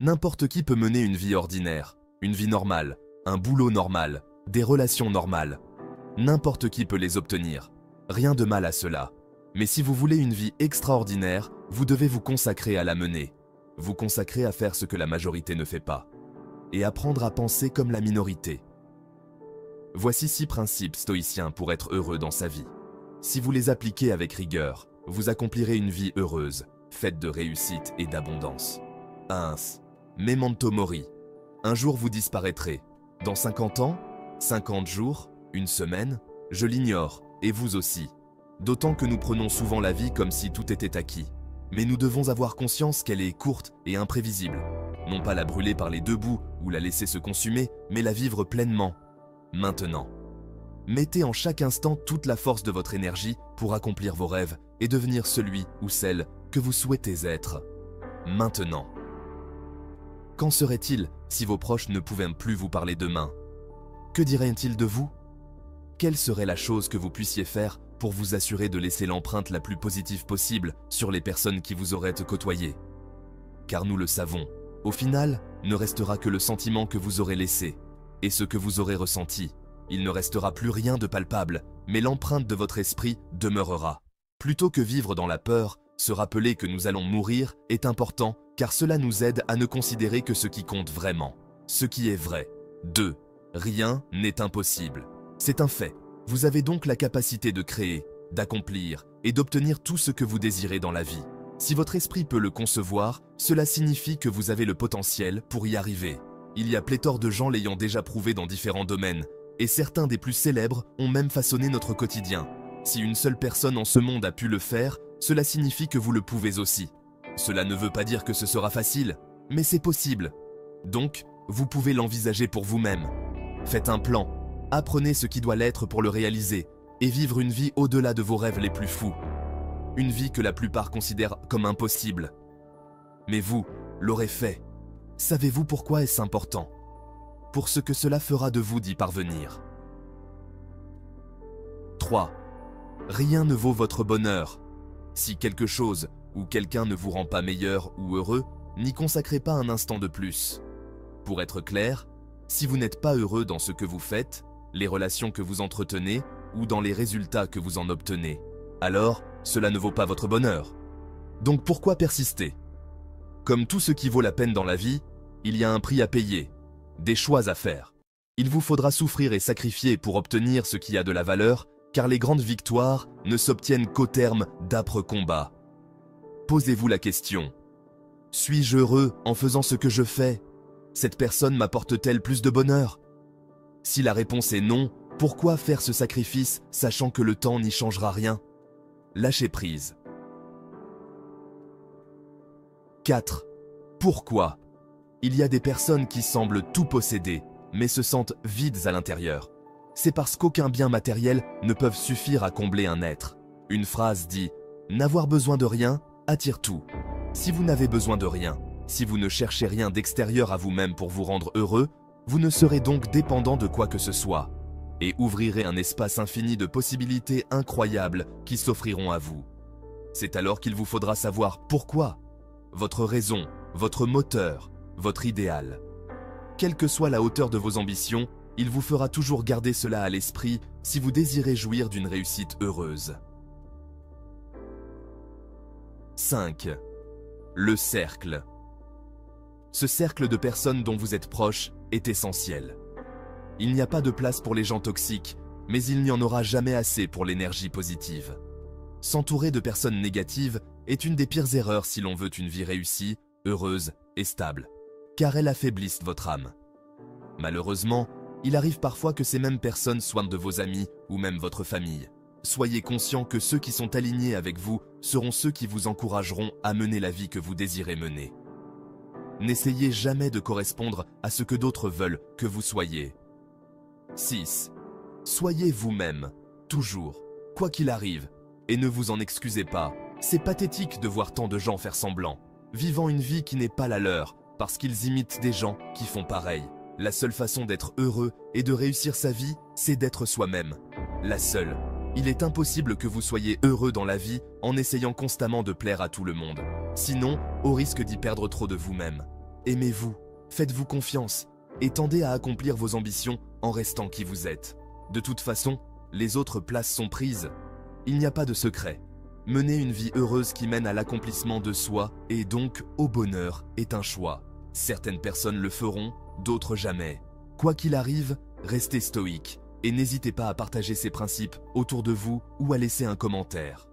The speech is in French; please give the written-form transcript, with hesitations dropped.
N'importe qui peut mener une vie ordinaire, une vie normale, un boulot normal, des relations normales. N'importe qui peut les obtenir. Rien de mal à cela. Mais si vous voulez une vie extraordinaire, vous devez vous consacrer à la mener. Vous consacrer à faire ce que la majorité ne fait pas. Et apprendre à penser comme la minorité. Voici 6 principes stoïciens pour être heureux dans sa vie. Si vous les appliquez avec rigueur, vous accomplirez une vie heureuse, faite de réussite et d'abondance. 1. Memento mori. Un jour vous disparaîtrez. Dans 50 ans, 50 jours, une semaine, je l'ignore, et vous aussi. D'autant que nous prenons souvent la vie comme si tout était acquis. Mais nous devons avoir conscience qu'elle est courte et imprévisible. Non pas la brûler par les 2 bouts ou la laisser se consumer, mais la vivre pleinement. Maintenant. Mettez en chaque instant toute la force de votre énergie pour accomplir vos rêves et devenir celui ou celle que vous souhaitez être. Maintenant. Qu'en serait-il si vos proches ne pouvaient plus vous parler demain? Que diraient-ils de vous? Quelle serait la chose que vous puissiez faire pour vous assurer de laisser l'empreinte la plus positive possible sur les personnes qui vous auraient côtoyé? Car nous le savons, au final, ne restera que le sentiment que vous aurez laissé, et ce que vous aurez ressenti. Il ne restera plus rien de palpable, mais l'empreinte de votre esprit demeurera. Plutôt que vivre dans la peur, se rappeler que nous allons mourir est important, car cela nous aide à ne considérer que ce qui compte vraiment, ce qui est vrai. 2. Rien n'est impossible. C'est un fait. Vous avez donc la capacité de créer, d'accomplir et d'obtenir tout ce que vous désirez dans la vie. Si votre esprit peut le concevoir, cela signifie que vous avez le potentiel pour y arriver. Il y a pléthore de gens l'ayant déjà prouvé dans différents domaines, et certains des plus célèbres ont même façonné notre quotidien. Si une seule personne en ce monde a pu le faire, cela signifie que vous le pouvez aussi. Cela ne veut pas dire que ce sera facile, mais c'est possible. Donc, vous pouvez l'envisager pour vous-même. Faites un plan, apprenez ce qui doit l'être pour le réaliser, et vivre une vie au-delà de vos rêves les plus fous. Une vie que la plupart considèrent comme impossible. Mais vous l'aurez fait. Savez-vous pourquoi est-ce important? Pour ce que cela fera de vous d'y parvenir. 3. Rien ne vaut votre bonheur. Si quelque chose ou quelqu'un ne vous rend pas meilleur ou heureux, n'y consacrez pas un instant de plus. Pour être clair, si vous n'êtes pas heureux dans ce que vous faites, les relations que vous entretenez ou dans les résultats que vous en obtenez, alors cela ne vaut pas votre bonheur. Donc pourquoi persister? Comme tout ce qui vaut la peine dans la vie, il y a un prix à payer, des choix à faire. Il vous faudra souffrir et sacrifier pour obtenir ce qui a de la valeur, car les grandes victoires ne s'obtiennent qu'au terme d'âpres combats. Posez-vous la question. Suis-je heureux en faisant ce que je fais? Cette personne m'apporte-t-elle plus de bonheur? Si la réponse est non, pourquoi faire ce sacrifice sachant que le temps n'y changera rien? Lâchez prise. 4. Pourquoi? Il y a des personnes qui semblent tout posséder, mais se sentent vides à l'intérieur. C'est parce qu'aucun bien matériel ne peut suffire à combler un être. Une phrase dit « N'avoir besoin de rien attire tout ». Si vous n'avez besoin de rien, si vous ne cherchez rien d'extérieur à vous-même pour vous rendre heureux, vous ne serez donc dépendant de quoi que ce soit, et ouvrirez un espace infini de possibilités incroyables qui s'offriront à vous. C'est alors qu'il vous faudra savoir pourquoi, votre raison, votre moteur, votre idéal. Quelle que soit la hauteur de vos ambitions, il vous fera toujours garder cela à l'esprit si vous désirez jouir d'une réussite heureuse. 5. Le cercle. Ce cercle de personnes dont vous êtes proche est essentiel. Il n'y a pas de place pour les gens toxiques, mais il n'y en aura jamais assez pour l'énergie positive. S'entourer de personnes négatives est une des pires erreurs si l'on veut une vie réussie, heureuse et stable, car elles affaiblissent votre âme. Malheureusement, il arrive parfois que ces mêmes personnes soient de vos amis ou même votre famille. Soyez conscient que ceux qui sont alignés avec vous seront ceux qui vous encourageront à mener la vie que vous désirez mener. N'essayez jamais de correspondre à ce que d'autres veulent que vous soyez. 6. Soyez vous-même, toujours, quoi qu'il arrive, et ne vous en excusez pas. C'est pathétique de voir tant de gens faire semblant, vivant une vie qui n'est pas la leur, parce qu'ils imitent des gens qui font pareil. La seule façon d'être heureux et de réussir sa vie, c'est d'être soi-même. La seule. Il est impossible que vous soyez heureux dans la vie en essayant constamment de plaire à tout le monde. Sinon, au risque d'y perdre trop de vous-même. Aimez-vous, faites-vous confiance et tendez à accomplir vos ambitions en restant qui vous êtes. De toute façon, les autres places sont prises. Il n'y a pas de secret. Mener une vie heureuse qui mène à l'accomplissement de soi et donc au bonheur est un choix. Certaines personnes le feront, d'autres jamais. Quoi qu'il arrive, restez stoïque et n'hésitez pas à partager ces principes autour de vous ou à laisser un commentaire.